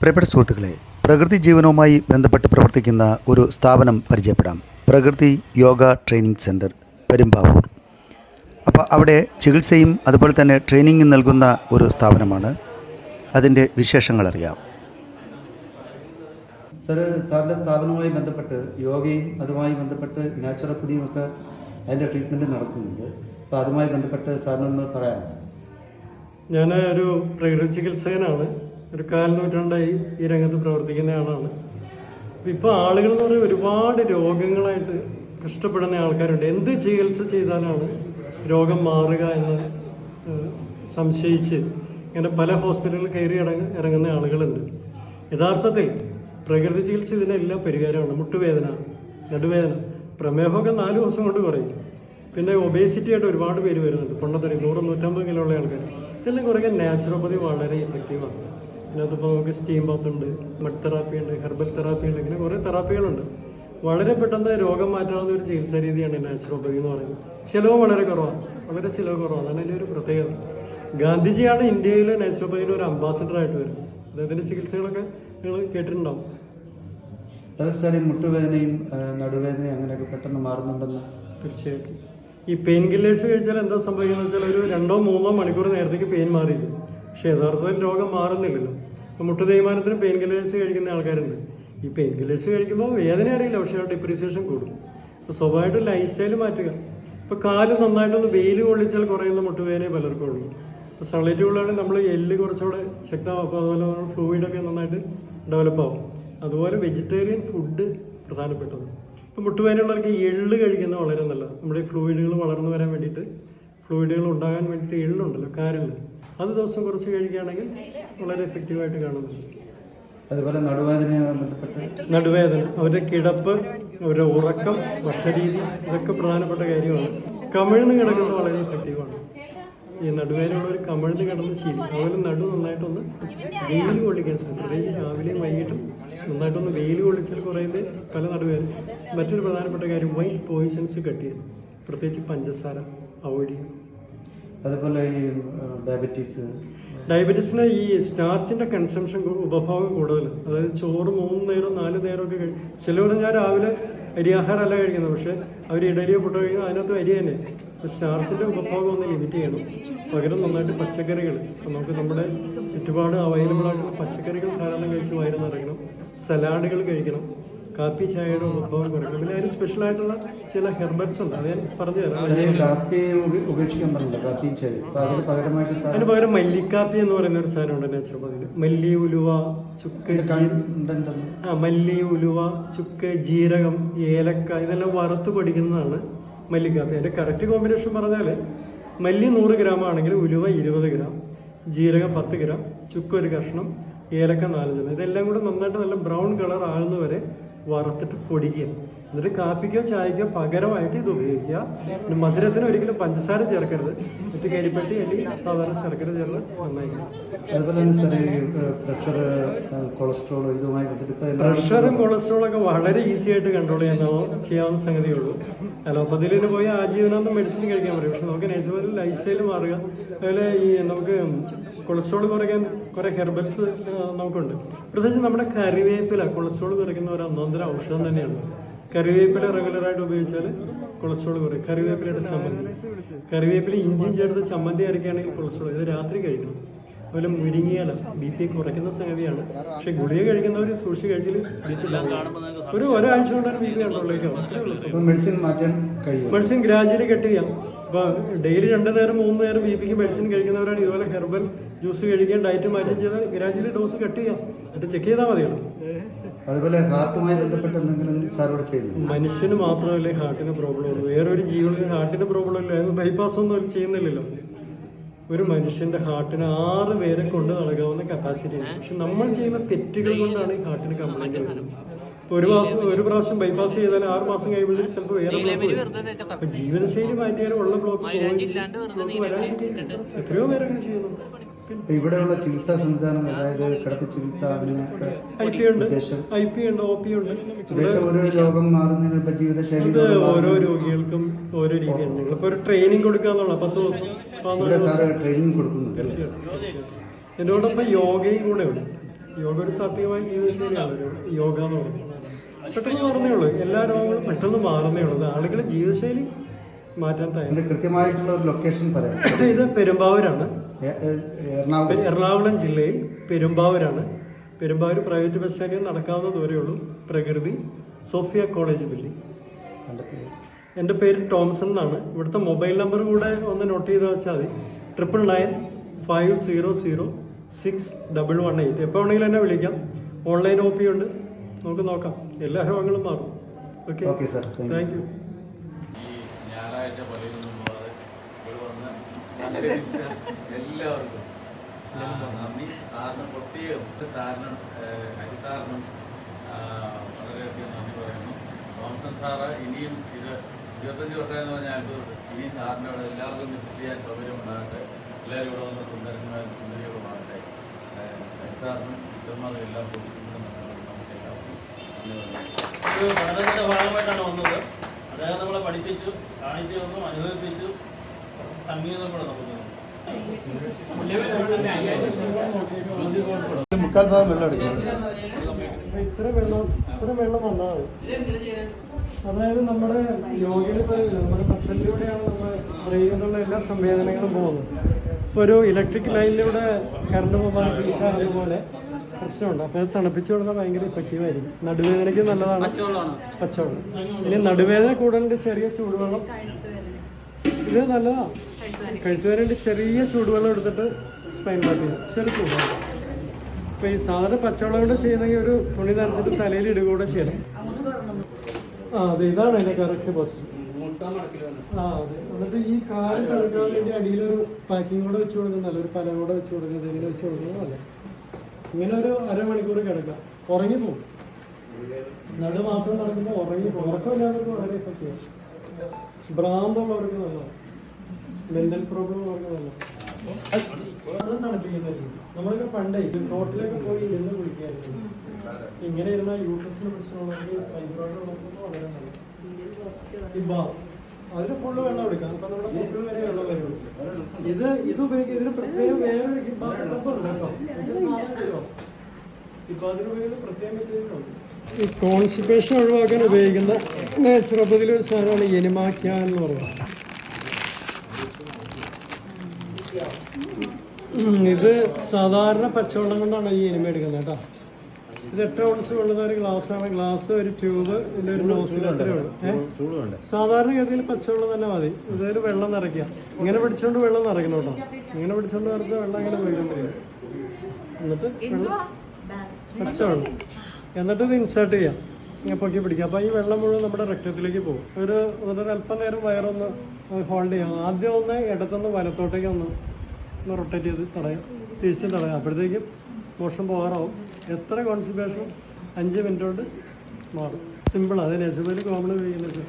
പ്രിയപ്പെട്ട സുഹൃത്തുക്കളെ, പ്രകൃതി ജീവനവുമായി ബന്ധപ്പെട്ട് പ്രവർത്തിക്കുന്ന ഒരു സ്ഥാപനം പരിചയപ്പെടാം. പ്രകൃതി യോഗ ട്രെയിനിങ് സെൻറ്റർ, പെരുമ്പാവൂർ. അപ്പോൾ അവിടെ ചികിത്സയും അതുപോലെ തന്നെ ട്രെയിനിങ്ങും നൽകുന്ന ഒരു സ്ഥാപനമാണ്. അതിൻ്റെ വിശേഷങ്ങൾ അറിയാം. സാറിൻ്റെ സ്ഥാപനവുമായി ബന്ധപ്പെട്ട് യോഗയും അതുമായി ബന്ധപ്പെട്ട് നാച്ചുറോപ്പതിയും ഒക്കെ അതിൻ്റെ ട്രീറ്റ്മെൻറ്റ് നടക്കുന്നുണ്ട്. അപ്പോൾ അതുമായി ബന്ധപ്പെട്ട് സാറിനൊന്ന് പറയാം. ഞാൻ ഒരു പ്രകൃതി ചികിത്സകനാണ്. ഒരു 4 നൂറ്റാണ്ടായി ഈ രംഗത്ത് പ്രവർത്തിക്കുന്ന ആളാണ്. ഇപ്പോൾ ആളുകൾ എന്ന് പറയുന്നത് ഒരുപാട് രോഗങ്ങളായിട്ട് കഷ്ടപ്പെടുന്ന ആൾക്കാരുണ്ട്. എന്ത് ചികിത്സ ചെയ്താലാണ് രോഗം മാറുക എന്ന് സംശയിച്ച് ഇങ്ങനെ പല ഹോസ്പിറ്റലുകളിൽ കയറി ഇറങ്ങുന്ന ആളുകളുണ്ട്. യഥാർത്ഥത്തിൽ പ്രകൃതി ചികിത്സ ഇതിനെല്ലാം പരിഹാരമാണ്. മുട്ടുവേദന, നടുവേദന, പ്രമേഹമൊക്കെ 4 ദിവസം കൊണ്ട് കുറയും. പിന്നെ ഒബേസിറ്റി ആയിട്ട് ഒരുപാട് പേര് വരുന്നുണ്ട്. പൊണ്ണത്തടി 100-150 കിലോ ഉള്ള ആൾക്കാർ. ഇതെല്ലാം കുറയ്ക്കാൻ നാച്ചുറോപ്പതി വളരെ ഇഫക്റ്റീവാണ്. ഇതിനകത്തിപ്പോൾ നമുക്ക് സ്റ്റീം ബാത്ത് ഉണ്ട്, മഡ് തെറാപ്പി ഉണ്ട്, ഹെർബൽ തെറാപ്പി ഉണ്ട്, ഇങ്ങനെ കുറേ തെറാപ്പികളുണ്ട്. വളരെ പെട്ടെന്ന് രോഗം മാറ്റാവുന്ന ഒരു ചികിത്സാ രീതിയാണ് നാച്ചുറോപ്പതി എന്ന് പറയുന്നത്. ചിലവ് വളരെ കുറവാണ്, വളരെ ചിലവ് കുറവാണ്. അതാണ് അതിൻ്റെ ഒരു പ്രത്യേകത. ഗാന്ധിജിയാണ് ഇന്ത്യയിൽ നാച്ചുറോപ്പതിയുടെ ഒരു അംബാസിഡറായിട്ട് വരുന്നത്. അദ്ദേഹത്തിൻ്റെ ചികിത്സകളൊക്കെ നിങ്ങൾ കേട്ടിട്ടുണ്ടാവും. അതെ സാർ, ഈ മുട്ടുവേദനയും നടുവേദനയും അങ്ങനെയൊക്കെ പെട്ടെന്ന് മാറുന്നുണ്ടെന്ന്. തീർച്ചയായിട്ടും ഈ പെയിൻ കില്ലേഴ്സ് കഴിച്ചാൽ എന്താ സംഭവിക്കുന്നത് വെച്ചാൽ ഒരു 2-3 മണിക്കൂർ നേരത്തേക്ക് പെയിൻ മാറിയിരിക്കും. പക്ഷേ യഥാർത്ഥത്തിൽ രോഗം മാറുന്നില്ലല്ലോ. ഇപ്പോൾ മുട്ടു തേയ്മാനത്തിന് പെയിൻ കില്ലേഴ്സ് കഴിക്കുന്ന ആൾക്കാരുണ്ട്. ഈ പെയിൻ കില്ലേഴ്സ് കഴിക്കുമ്പോൾ വേദന അറിയില്ല, പക്ഷേ ആ ഡിപ്രീസിയേഷൻ കൂടും. അപ്പോൾ സ്വാഭാവികമായിട്ടും ലൈഫ് സ്റ്റൈൽ മാറ്റുക. ഇപ്പോൾ കാല് നന്നായിട്ടൊന്ന് വെയിൽ കൊള്ളിച്ചാൽ കുറയുന്ന മുട്ടുവേദനയെ പലർക്കും ഉള്ളൂ. ഇപ്പോൾ സൺലൈറ്റ് കൊള്ളുകയാണെങ്കിൽ നമ്മൾ എല്ല് കുറച്ചുകൂടെ ശക്തമാകും. അപ്പോൾ അതുപോലെ ഫ്ലൂയിഡൊക്കെ നന്നായിട്ട് ഡെവലപ്പാകും. അതുപോലെ വെജിറ്റേറിയൻ ഫുഡ് പ്രധാനപ്പെട്ടത്. ഇപ്പോൾ മുട്ടുവേദനയുള്ളവർക്ക് എള്ള് കഴിക്കുന്നത് വളരെ നല്ലതാണ്. നമ്മുടെ ഈ ഫ്ലൂയിഡുകൾ വളർന്നു വരാൻ വേണ്ടിയിട്ട്, ഫ്ലൂയിഡുകൾ ഉണ്ടാകാൻ വേണ്ടിയിട്ട് എള്ളുണ്ടല്ലോ, കാരെള്ള്, അത് ദിവസം കുറച്ച് കഴിക്കുകയാണെങ്കിൽ വളരെ എഫക്റ്റീവായിട്ട് കാണുന്നുണ്ട്. അതുപോലെ നടുവേദനയുമായി ബന്ധപ്പെട്ട് നടുവേദന, അവരുടെ കിടപ്പ്, അവരുടെ ഉറക്കം, ഭക്ഷണരീതി, ഇതൊക്കെ പ്രധാനപ്പെട്ട കാര്യമാണ്. കമിഴ്ന്ന് കിടക്കുന്നത് വളരെ എഫക്റ്റീവാണ്. ഈ നടുവേദനയുള്ളവർ കമിഴ്ന്ന് കിടന്ന് ശീലം. അതുപോലെ നടു നന്നായിട്ടൊന്ന് വെയിൽ കൊള്ളിക്കാൻ ശ്രമിക്കും. പ്രത്യേകിച്ച് രാവിലെയും വൈകിട്ടും നന്നായിട്ടൊന്ന് വെയിൽ കൊള്ളിച്ചാൽ കുറയുന്നത് പല നടുവേദന. മറ്റൊരു പ്രധാനപ്പെട്ട കാര്യം വൈറ്റ് പോയിസൺസ് കട്ട് ചെയ്യും. പ്രത്യേകിച്ച് പഞ്ചസാര അവോയ്ഡ് ചെയ്യും. അതുപോലെ ഈ ഡയബറ്റീസിന് ഈ സ്റ്റാർച്ചിൻ്റെ കൺസംഷൻ ഉപഭോഗം കൂടുതൽ. അതായത് ചോറ് 3 നേരം 4 നേരമൊക്കെ കഴിക്കും. ചിലവർ ഞാൻ രാവിലെ അരിയാഹാരമല്ല കഴിക്കുന്നത്, പക്ഷേ അവർ ഇഡലിയോ പുട്ടോ കഴിക്കുന്നത് അതിനകത്ത് അരി തന്നെ. സ്റ്റാർച്ചിൻ്റെ ഉപഭോഗം ഒന്ന് ലിമിറ്റ് ചെയ്യണം. പകരം നന്നായിട്ട് പച്ചക്കറികൾ, നമുക്ക് നമ്മുടെ ചുറ്റുപാട് അവൈലബിൾ ആയിട്ടുള്ള പച്ചക്കറികൾ ധാരാളം കഴിച്ച് വയറ് നിറയ്ക്കണം. സലാഡുകൾ കഴിക്കണം. കാപ്പി ചായയുടെ ഉപഭോഗം കുറയ്ക്കണം. പിന്നെ അതിന് സ്പെഷ്യലായിട്ടുള്ള ചില ഹെർബൽസ് ഉണ്ട്, അത് ഞാൻ പറഞ്ഞു തരാം. അതിന് പകരം മല്ലിക്കാപ്പി എന്ന് പറയുന്ന ഒരു സാധനമുണ്ട് നാച്ചുറോപ്പതിയിൽ. മല്ലി, ഉലുവ, ചുക്ക്, മല്ലി, ഉലുവ, ചുക്ക്, ജീരകം, ഏലക്ക, ഇതെല്ലാം വറുത്ത് പൊടിക്കുന്നതാണ് മല്ലിക്കാപ്പി. അതിൻ്റെ കറക്റ്റ് കോമ്പിനേഷൻ പറഞ്ഞാൽ മല്ലി 100 ഗ്രാം ആണെങ്കിൽ ഉലുവ 20 ഗ്രാം, ജീരകം 10 ഗ്രാം, ചുക്ക് 1 കഷ്ണം, ഏലക്ക 4 ഇതെല്ലാം കൂടെ നന്നായിട്ട് നല്ല ബ്രൗൺ കളർ ആകുന്നവരെ വറുത്തിട്ട് പൊടിക്കുക. എന്നിട്ട് കാപ്പിക്കോ ചായക്കോ പകരമായിട്ട് ഇത് ഉപയോഗിക്കുക. പിന്നെ മധുരത്തിന് ഒരിക്കലും പഞ്ചസാര ചേർക്കരുത്. ഇത് കരിപ്പെട്ടി അല്ലെങ്കിൽ സാധാരണ ശർക്കര ചേർന്ന് നന്നായിരിക്കും. അതുപോലെ തന്നെ പ്രഷർ, കൊളസ്ട്രോൾ, ഇതുമായി പ്രഷറും കൊളസ്ട്രോളൊക്കെ വളരെ ഈസി ആയിട്ട് കൺട്രോൾ ചെയ്യാവുന്ന സംഗതിയുള്ളൂ. അലോപ്പതിയിൽ പോയി ആജീവനാന്തം മെഡിസിൻ കഴിക്കാൻ പറയും. പക്ഷെ നമുക്ക് നേച്ചുറൽ ലൈഫ് സ്റ്റൈൽ മാറുക. അതുപോലെ ഈ നമുക്ക് കൊളസ്ട്രോൾ കുറയ്ക്കാൻ കുറേ ഹെർബൽസ് നമുക്കുണ്ട്. പ്രത്യേകിച്ച് നമ്മുടെ കറിവേപ്പില കൊളസ്ട്രോൾ കുറയ്ക്കുന്ന ഒരു ഒന്നാന്തര ഔഷധം തന്നെയാണ്. കറിവേപ്പില റെഗുലറായിട്ട് ഉപയോഗിച്ചാൽ കൊളസ്ട്രോൾ കുറയും. കറിവേപ്പിലയുടെ ചമ്മന്തി, കറിവേപ്പില ഇഞ്ചിയും ചേർത്ത് ചമ്മന്തി അരക്കുകയാണെങ്കിൽ കൊളസ്ട്രോൾ, ഇത് രാത്രി കഴിക്കണം. അതുപോലെ മുരിങ്ങയില BP കുറയ്ക്കുന്ന സംഗതിയാണ്. പക്ഷെ ഗുളിക കഴിക്കുന്നവർ സൂക്ഷിച്ച് കഴിച്ചാൽ BP ഒരാഴ്ച കൊണ്ടാണ് BP കൺട്രോളിലേക്കാവും. മെഡിസിൻ ഗ്രാജുവലി കട്ട് ചെയ്യാം. അപ്പോൾ ഡെയിലി 2 നേരം 3 നേരം BPക്ക് മെഡിസിൻ കഴിക്കുന്നവരാണ് ഇതുപോലെ ഹെർബൽ ജ്യൂസ് കഴിക്കാൻ ഡയറ്റ് മാറ്റം ചെയ്താൽ ഗ്രാജുവലി ഡോസ് കട്ട് ചെയ്യാം. എന്നിട്ട് ചെക്ക് ചെയ്താൽ മതിയാണ്. അതുപോലെ ഹാർട്ടുമായി ബന്ധപ്പെട്ട് എന്തെങ്കിലും സാറോട് ചെയ്യുന്നു? മനുഷ്യന് മാത്രമല്ലേ ഹാർട്ടിന് പ്രോബ്ലം ഉള്ളൂ, വേറൊരു ജീവികൾക്ക് ഹാർട്ടിന് പ്രോബ്ലം ഇല്ല. ബൈപ്പാസ് ഒന്നും ചെയ്യുന്നില്ലല്ലോ. ഒരു മനുഷ്യൻ്റെ ഹാർട്ടിന് 6 പേരെ കൊണ്ട് നടക്കാവുന്ന കപ്പാസിറ്റി ഉണ്ട്. പക്ഷെ നമ്മൾ ചെയ്യുന്ന തെറ്റുകൾ കൊണ്ടാണ് ഈ ഹാർട്ടിന് കംപ്ലൈൻറ്റ് വരുന്നത്. ഇപ്പോൾ ഒരു പ്രാവശ്യം ബൈപ്പാസ് ചെയ്താൽ 6 മാസം കഴിയുമ്പോഴേക്കും ചിലപ്പോൾ വേറെ ബ്ലോക്ക് വരും. അപ്പോൾ ജീവിതശൈലി മാറ്റിയാലും ഉള്ള ബ്ലോക്ക് വരാതിരിക്കും. എത്രയോ പേരങ്ങനെ ചെയ്യുന്നുണ്ട്. ഇവിടെയുള്ള ചികിത്സാ സംവിധാനം, അതായത് കിടത്തി ചികിത്സ, IP ഉണ്ട്, OP ഉണ്ട്. ഓരോ രോഗം മാറുന്നതിന് ജീവിതശൈലി ഓരോ രോഗികൾക്കും ഓരോ രീതിയാണ്. ഇപ്പോൾ ഒരു ട്രെയിനിങ് കൊടുക്കാന്നുള്ള 10 ദിവസം ട്രെയിനിങ് കൊടുക്കുന്നു. തീർച്ചയായിട്ടും. എന്നോടൊപ്പം യോഗയും കൂടെ ഉണ്ട്. യോഗ ഒരു സാത്വികമായ ജീവിതശൈലിയാണ് ഒരു യോഗ എന്ന് പറയുന്നത്. പെട്ടെന്ന് മാറുന്നേ ഉള്ളൂ, എല്ലാ രോഗങ്ങളും പെട്ടെന്ന് മാറുന്നേ ഉള്ളൂ. ആളുകളുടെ ജീവിതശൈലി മാറ്റാൻ തയ്യാറാണ്. അതിൻ്റെ കൃത്യമായിട്ടുള്ള ഒരു ലൊക്കേഷൻ പറയാം. ഇത് പെരുമ്പാവൂരാണ്, എറണാകുളം. എറണാകുളം ജില്ലയിൽ പെരുമ്പാവൂരാണ്. പെരുമ്പാവൂർ പ്രൈവറ്റ് ബസ് സ്റ്റാൻഡിൽ നടക്കാവുന്ന ദൂരമേ ഉള്ളൂ. പ്രകൃതി സോഫിയ കോളേജ് ബിൽഡിംഗ്. എൻ്റെ പേര് ടോംസൺ എന്നാണ്. ഇവിടുത്തെ മൊബൈൽ നമ്പർ കൂടെ ഒന്ന് നോട്ട് ചെയ്ത് വെച്ചാൽ മതി. 9995006118. എപ്പോൾ വേണമെങ്കിലും എന്നെ വിളിക്കാം. ഓൺലൈൻ OP ഉണ്ട്, നമുക്ക് നോക്കാം. എല്ലാ രോഗങ്ങളും മാറും. Okay sir, thank you. ഞായറാഴ്ച പള്ളിയിലൊന്നും പോകാതെ ഇവിടെ വന്ന് എല്ലാവർക്കും നന്ദി. സാറിന് പ്രത്യേകം സാറിനും ഹരിസാറിനും വളരെയധികം നന്ദി പറയുന്നു. തോമസൺ സാറ് ഇനിയും ഇത് 25 വർഷമെന്ന് പറഞ്ഞാൽ ഇനിയും സാറിൻ്റെ അവിടെ എല്ലാവർക്കും വിസിറ്റ് ചെയ്യാൻ സൗകര്യമുണ്ടാകട്ടെ. എല്ലാവരും ഇവിടെ വന്ന് സുന്ദരികളുമാകട്ടെ. ഹരിസാറിനും ഇഷ്ടമാകും എല്ലാം ഒരു പഠനത്തിൻ്റെ ഭാഗമായിട്ടാണ് വന്നത്. അദ്ദേഹം നമ്മളെ പഠിപ്പിച്ചു, കാണിച്ചു തന്നു, അനുഭവിപ്പിച്ചു. സംഗീതം കൂടെ നമുക്ക് മുക്കാൽ ഭാഗം വെള്ളം എടുക്കണം. ഇത്ര വെള്ളം വന്നാൽ അതായത് നമ്മുടെ യോഗയിൽ നമ്മുടെ മസിലിലൂടെയാണ് നമ്മുടെ ബ്രെയിനിലുള്ള എല്ലാ സംവേദനങ്ങളും പോകുന്നത്. ഇപ്പോൾ ഒരു ഇലക്ട്രിക് ലൈനിലൂടെ കറണ്ട് പോകാൻ അതുപോലെ പ്രശ്നമുണ്ട്. അപ്പോൾ അത് തണുപ്പിച്ചു കൊടുത്താൽ ഭയങ്കര എഫക്റ്റീവായിരിക്കും. നടുവേദനയ്ക്ക് നല്ലതാണ് പച്ചവെള്ളം. ഇനി നടുവേദന കൂടുതൽ ചെറിയ ചൂടുവെള്ളം, ഇത് നല്ലതാണ്. കഴുത്തുവേദനയുടെ ചെറിയ ചൂടുവെള്ളം എടുത്തിട്ട് സ്പൈൻ ബാത്ത് ചെയ്യാം, ചെറിയ ചൂടുവെള്ളം. ഇപ്പോൾ ഈ സാധാരണ പച്ചവെള്ളം കൊണ്ട് ചെയ്യുന്നെങ്കിൽ ഒരു തുണി നനച്ചിട്ട് തലയിൽ ഇടുകൂടെ ചെയ്യണം. അതെ, ഇതാണ് അതിൻ്റെ കറക്റ്റ് പൊസിഷൻ. അതെ. എന്നിട്ട് ഈ കാല് കഴുകാൻ വേണ്ടി അടിയിലൊരു പാക്കിംഗ് കൂടെ വെച്ച് കൊടുക്കുന്നതല്ല, ഒരു പല കൂടെ വെച്ച് കൊടുക്കുന്നത്, ഇങ്ങനെ വെച്ച് കൊടുക്കുന്നതല്ല. ഇങ്ങനെ ഒരു അരമണിക്കൂർ കിടക്കാം, ഉറങ്ങിപ്പോവും. നടു മാത്രം നടക്കുമ്പോൾ ഉറങ്ങിപ്പോവും. ഉറക്കമില്ലാത്തവർക്ക് വളരെ എഫക്റ്റീവ്. ഭ്രാന്തമുള്ളവർക്ക് നല്ലതാണ്, മെന്റൽ പ്രോബ്ലം ഉള്ളവർക്ക് നല്ലതാണ്. അത് തണുപ്പിക്കുന്നതായിരിക്കും. നമ്മളൊക്കെ പണ്ടേ തോട്ടിലൊക്കെ പോയി ഇരുന്ന് കുളിക്കായിരുന്നു. ഇങ്ങനെ ഇരുന്നാൽ യൂട്രസിന് പ്രശ്നമുള്ളവർക്ക് ഫൈബ്രോയിഡ് ഉള്ളവർക്ക് വളരെ നല്ലത്. ഈ അതിന് ഫുള്ള് വെള്ളം എടുക്കാം. അപ്പൊ നമ്മുടെ പൊക്കിൾ വരെ വെള്ളം വരുള്ളൂ. ഇത് ഉപയോഗിക്കുക. ഇതിന് പ്രത്യേകം വേറൊരു ഹിബാത്തുണ്ട് കേട്ടോ. ഹിബാത്തിന് ഉപയോഗിക്കുന്ന പ്രത്യേകം മെറ്റീരിയലുണ്ട്. ഈ കോൺസ്റ്റിപ്പേഷൻ ഒഴിവാക്കാൻ ഉപയോഗിക്കുന്ന നാച്ചുറോപ്പതിലൊരു സാധനമാണ് എനിമാക്യാൻ എന്ന് പറയുന്നത്. ഇത് സാധാരണ പച്ചവെള്ളം കൊണ്ടാണ് ഈ എനിമ എടുക്കുന്നത് കേട്ടോ. ഇത് 8 ounce വെള്ളുന്ന ഒരു ഗ്ലാസ്സാണ്. ഗ്ലാസ്, ഒരു ട്യൂബ്, ഇതിൻ്റെ ഒരു നോസിൽ അത്രേ ഉള്ളൂ. സാധാരണ ഗതിയിൽ പച്ചവെള്ളം തന്നെ മതി. ഇതിൽ വെള്ളം നിറയ്ക്കുക. ഇങ്ങനെ പിടിച്ചുകൊണ്ട് വെള്ളം നിറയ്ക്കണം കേട്ടോ. ഇങ്ങനെ പിടിച്ചുകൊണ്ട് നിറച്ചാൽ വെള്ളം ഇങ്ങനെ പോയിക്കൊണ്ടിരിക്കും. എന്നിട്ട് പച്ചവെള്ളം, എന്നിട്ട് ഇത് ഇൻസേർട്ട് ചെയ്യാം. ഇങ്ങനെ പൊക്കി പിടിക്കുക. അപ്പോൾ ഈ വെള്ളം മുഴുവൻ നമ്മുടെ രക്തത്തിലേക്ക് പോകും. ഒരു അല്പം നേരം വയറൊന്ന് ഹോൾഡ് ചെയ്യാം. ആദ്യം ഒന്ന് ഇടത്തുനിന്ന് വലത്തോട്ടേക്ക് ഒന്ന് റൊട്ടേറ്റ് ചെയ്ത് തടയാം, തിരിച്ച് തടയാം. അപ്പോഴത്തേക്കും മോഷൻ പോകാറാവും. എത്ര കോൺസ്റ്റിപ്പേഷനും 5 മിനിറ്റ് കൊണ്ട് മാറും. സിമ്പിളാണ്. അത് നെസുബിൽ കോമൺ ഉപയോഗിക്കുന്നത്.